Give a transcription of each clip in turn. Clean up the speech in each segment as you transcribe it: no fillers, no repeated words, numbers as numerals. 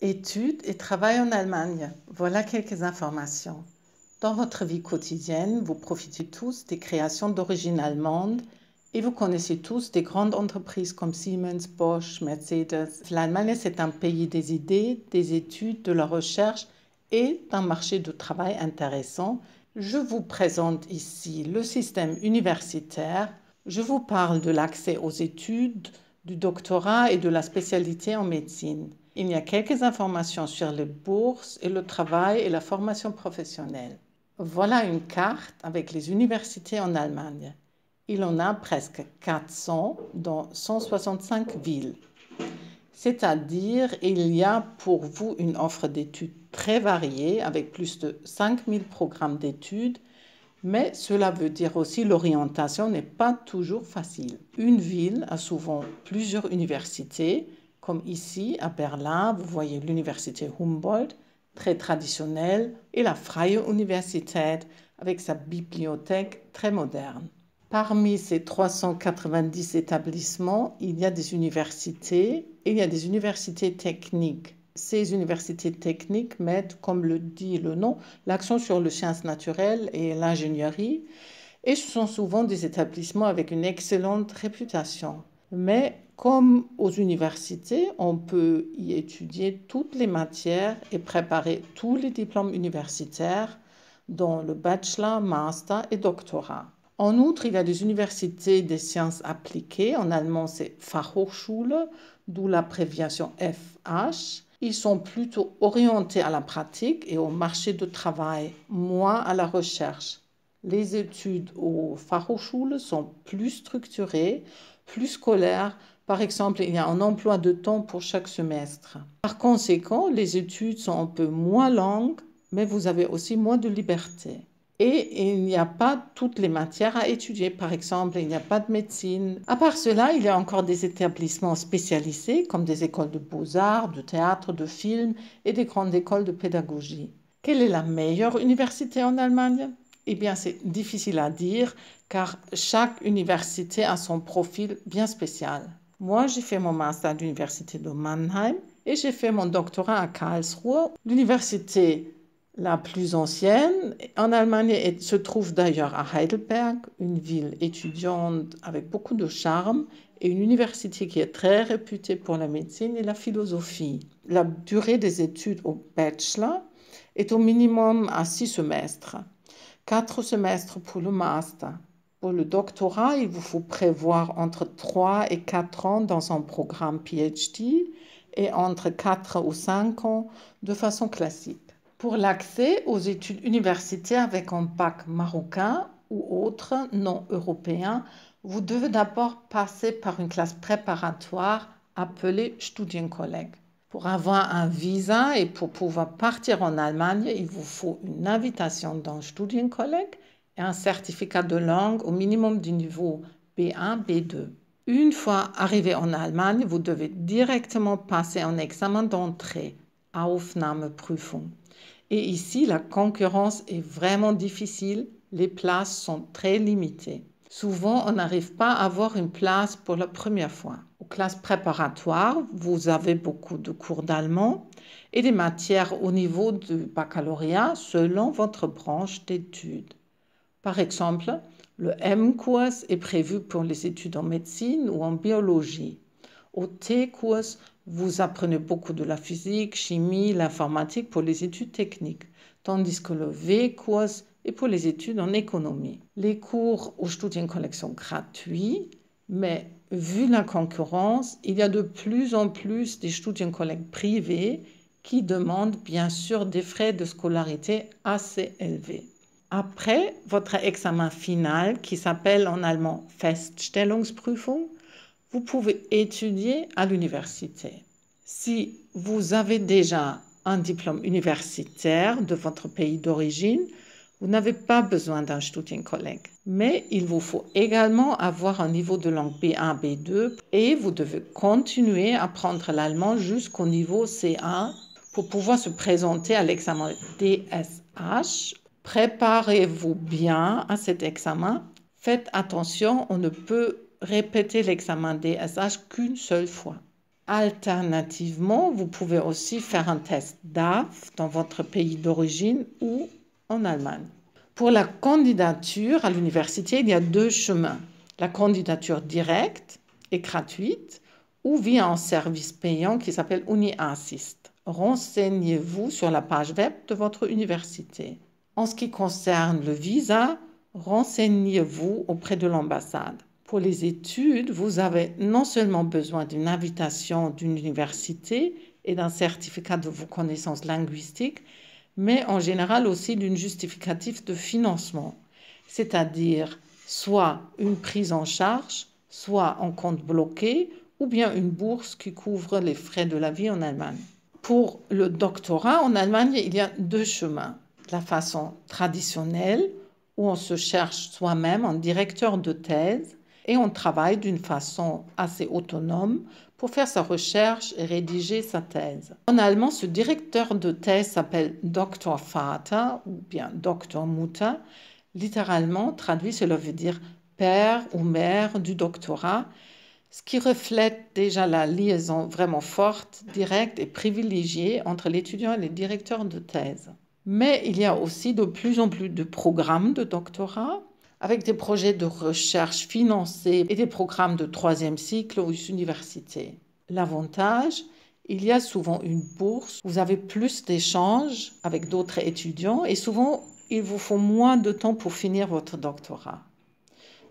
Études et travail en Allemagne. Voilà quelques informations. Dans votre vie quotidienne, vous profitez tous des créations d'origine allemande et vous connaissez tous des grandes entreprises comme Siemens, Bosch, Mercedes. L'Allemagne, c'est un pays des idées, des études, de la recherche et d'un marché de travail intéressant. Je vous présente ici le système universitaire. Je vous parle de l'accès aux études, du doctorat et de la spécialité en médecine. Il y a quelques informations sur les bourses et le travail et la formation professionnelle. Voilà une carte avec les universités en Allemagne. Il en a presque 400 dans 165 villes. C'est-à-dire, il y a pour vous une offre d'études très variée avec plus de 5000 programmes d'études, mais cela veut dire aussi l'orientation n'est pas toujours facile. Une ville a souvent plusieurs universités, comme ici à Berlin, vous voyez l'université Humboldt, très traditionnelle, et la Freie Universität avec sa bibliothèque très moderne. Parmi ces 390 établissements, il y a des universités et il y a des universités techniques. Ces universités techniques mettent, comme le dit le nom, l'accent sur les sciences naturelles et l'ingénierie, et ce sont souvent des établissements avec une excellente réputation. Mais comme aux universités, on peut y étudier toutes les matières et préparer tous les diplômes universitaires, dont le bachelor, master et doctorat. En outre, il y a des universités des sciences appliquées. En allemand, c'est Fachhochschule, d'où l'abréviation FH. Ils sont plutôt orientés à la pratique et au marché du travail, moins à la recherche. Les études aux Fachhochschule sont plus structurées, plus scolaires. Par exemple, il y a un emploi de temps pour chaque semestre. Par conséquent, les études sont un peu moins longues, mais vous avez aussi moins de liberté. Et il n'y a pas toutes les matières à étudier. Par exemple, il n'y a pas de médecine. À part cela, il y a encore des établissements spécialisés comme des écoles de beaux-arts, de théâtre, de film et des grandes écoles de pédagogie. Quelle est la meilleure université en Allemagne? Eh bien, c'est difficile à dire car chaque université a son profil bien spécial. Moi, j'ai fait mon master à l'université de Mannheim et j'ai fait mon doctorat à Karlsruhe. L'université la plus ancienne en Allemagne se trouve d'ailleurs à Heidelberg, une ville étudiante avec beaucoup de charme et une université qui est très réputée pour la médecine et la philosophie. La durée des études au bachelor est au minimum à 6 semestres, 4 semestres pour le master. Pour le doctorat, il vous faut prévoir entre 3 et 4 ans dans un programme PhD et entre 4 ou 5 ans de façon classique. Pour l'accès aux études universitaires avec un bac marocain ou autre non européen, vous devez d'abord passer par une classe préparatoire appelée Studienkolleg. Pour avoir un visa et pour pouvoir partir en Allemagne, il vous faut une invitation dans Studienkolleg et un certificat de langue au minimum du niveau B1, B2. Une fois arrivé en Allemagne, vous devez directement passer un examen d'entrée, Aufnahmeprüfung. Et ici, la concurrence est vraiment difficile, les places sont très limitées. Souvent, on n'arrive pas à avoir une place pour la première fois. Aux classes préparatoires, vous avez beaucoup de cours d'allemand et des matières au niveau du baccalauréat selon votre branche d'études. Par exemple, le M-Kurs est prévu pour les études en médecine ou en biologie. Au T-Kurs, vous apprenez beaucoup de la physique, chimie, l'informatique pour les études techniques, tandis que le V-Kurs est pour les études en économie. Les cours au Studienkolleg sont gratuits, mais vu la concurrence, il y a de plus en plus des Studienkolleg privés qui demandent bien sûr des frais de scolarité assez élevés. Après votre examen final, qui s'appelle en allemand Feststellungsprüfung, vous pouvez étudier à l'université. Si vous avez déjà un diplôme universitaire de votre pays d'origine, vous n'avez pas besoin d'un Studienkolleg. Mais il vous faut également avoir un niveau de langue B1, B2 et vous devez continuer à apprendre l'allemand jusqu'au niveau C1 pour pouvoir se présenter à l'examen DSH. Préparez-vous bien à cet examen. Faites attention, on ne peut répéter l'examen DSH qu'une seule fois. Alternativement, vous pouvez aussi faire un test DAF dans votre pays d'origine ou en Allemagne. Pour la candidature à l'université, il y a deux chemins. La candidature directe et gratuite ou via un service payant qui s'appelle UniAssist. Renseignez-vous sur la page web de votre université. En ce qui concerne le visa, renseignez-vous auprès de l'ambassade. Pour les études, vous avez non seulement besoin d'une invitation d'une université et d'un certificat de vos connaissances linguistiques, mais en général aussi d'une justificatif de financement, c'est-à-dire soit une prise en charge, soit un compte bloqué, ou bien une bourse qui couvre les frais de la vie en Allemagne. Pour le doctorat en Allemagne, il y a deux chemins. La façon traditionnelle, où on se cherche soi-même un directeur de thèse, et on travaille d'une façon assez autonome pour faire sa recherche et rédiger sa thèse. En allemand, ce directeur de thèse s'appelle Doktorvater ou bien Doktormutter. Littéralement, traduit, cela veut dire père ou mère du doctorat, ce qui reflète déjà la liaison vraiment forte, directe et privilégiée entre l'étudiant et le directeur de thèse. Mais il y a aussi de plus en plus de programmes de doctorat avec des projets de recherche financés et des programmes de troisième cycle aux universités. L'avantage, il y a souvent une bourse, vous avez plus d'échanges avec d'autres étudiants et souvent, il vous faut moins de temps pour finir votre doctorat.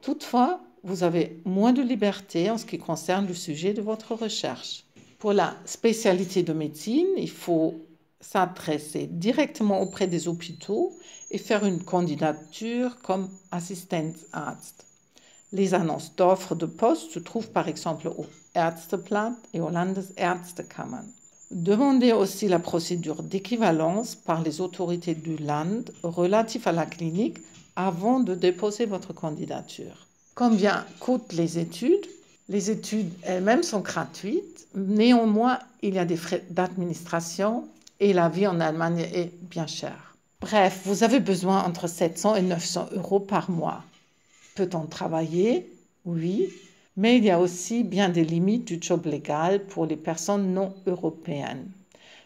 Toutefois, vous avez moins de liberté en ce qui concerne le sujet de votre recherche. Pour la spécialité de médecine, il faut s'adresser directement auprès des hôpitaux et faire une candidature comme Assistenzarzt. Les annonces d'offres de poste se trouvent par exemple au Ärzteblatt et aux Landesärztekammern. Demandez aussi la procédure d'équivalence par les autorités du Land relative à la clinique avant de déposer votre candidature. Combien coûtent les études? Les études elles-mêmes sont gratuites, néanmoins il y a des frais d'administration et la vie en Allemagne est bien chère. Bref, vous avez besoin entre 700 et 900 € par mois. Peut-on travailler? Oui, mais il y a aussi bien des limites du job légal pour les personnes non européennes.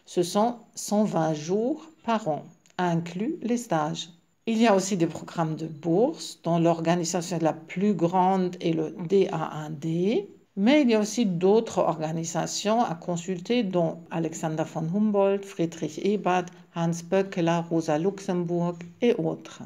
Ce sont 120 jours par an, inclus les stages. Il y a aussi des programmes de bourse dont l'organisation la plus grande est le DAAD, mais il y a aussi d'autres organisations à consulter dont Alexander von Humboldt, Friedrich Ebert, Hans Böckler, Rosa Luxemburg et autres.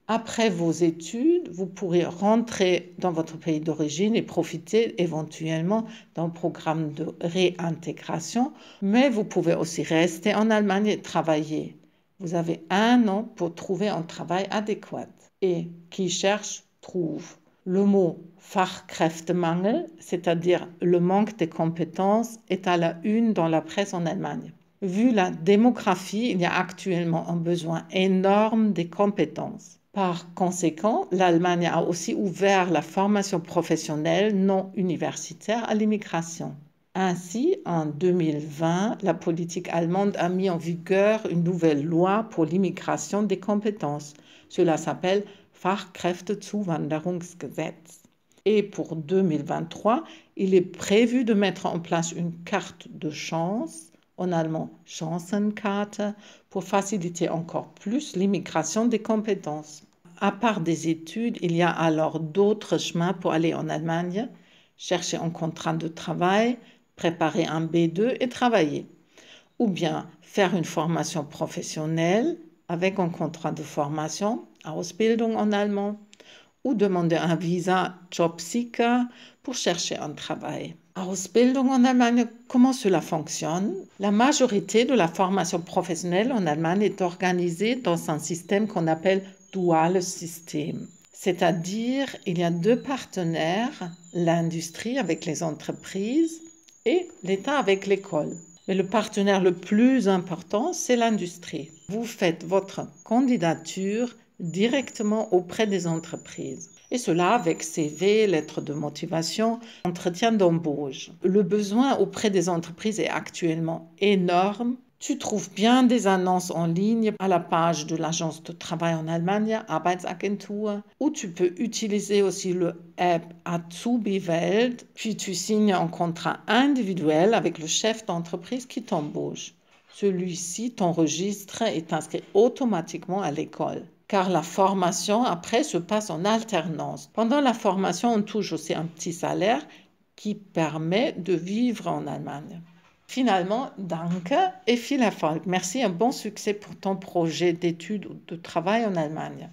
Après vos études, vous pourrez rentrer dans votre pays d'origine et profiter éventuellement d'un programme de réintégration, mais vous pouvez aussi rester en Allemagne et travailler. Vous avez 1 an pour trouver un travail adéquat. Et qui cherche, trouve. Le mot Fachkräftemangel, c'est-à-dire le manque de compétences, est à la une dans la presse en Allemagne. Vu la démographie, il y a actuellement un besoin énorme de compétences. Par conséquent, l'Allemagne a aussi ouvert la formation professionnelle non universitaire à l'immigration. Ainsi, en 2020, la politique allemande a mis en vigueur une nouvelle loi pour l'immigration des compétences. Cela s'appelle Fachkräftezuwanderungsgesetz. Et pour 2023, il est prévu de mettre en place une carte de chance, en allemand Chancenkarte, pour faciliter encore plus l'immigration des compétences. À part des études, il y a alors d'autres chemins pour aller en Allemagne, chercher un contrat de travail, préparer un B2 et travailler. Ou bien faire une formation professionnelle avec un contrat de formation, Ausbildung en allemand, ou demander un visa Jobseeker pour chercher un travail. Ausbildung en Allemagne, comment cela fonctionne? La majorité de la formation professionnelle en Allemagne est organisée dans un système qu'on appelle duales System. C'est-à-dire, il y a 2 partenaires, l'industrie avec les entreprises et l'État avec l'école. Mais le partenaire le plus important, c'est l'industrie. Vous faites votre candidature directement auprès des entreprises. Et cela avec CV, lettres de motivation, entretien d'embauche. Le besoin auprès des entreprises est actuellement énorme Tu trouves bien des annonces en ligne à la page de l'agence de travail en Allemagne, Arbeitsagentur, ou tu peux utiliser aussi le app Azubi Welt, puis tu signes un contrat individuel avec le chef d'entreprise qui t'embauche. Celui-ci t'enregistre et t'inscrit automatiquement à l'école. Car la formation, après, se passe en alternance. Pendant la formation, on touche aussi un petit salaire qui permet de vivre en Allemagne. Finalement, danke et viel Erfolg. Merci et un bon succès pour ton projet d'études ou de travail en Allemagne.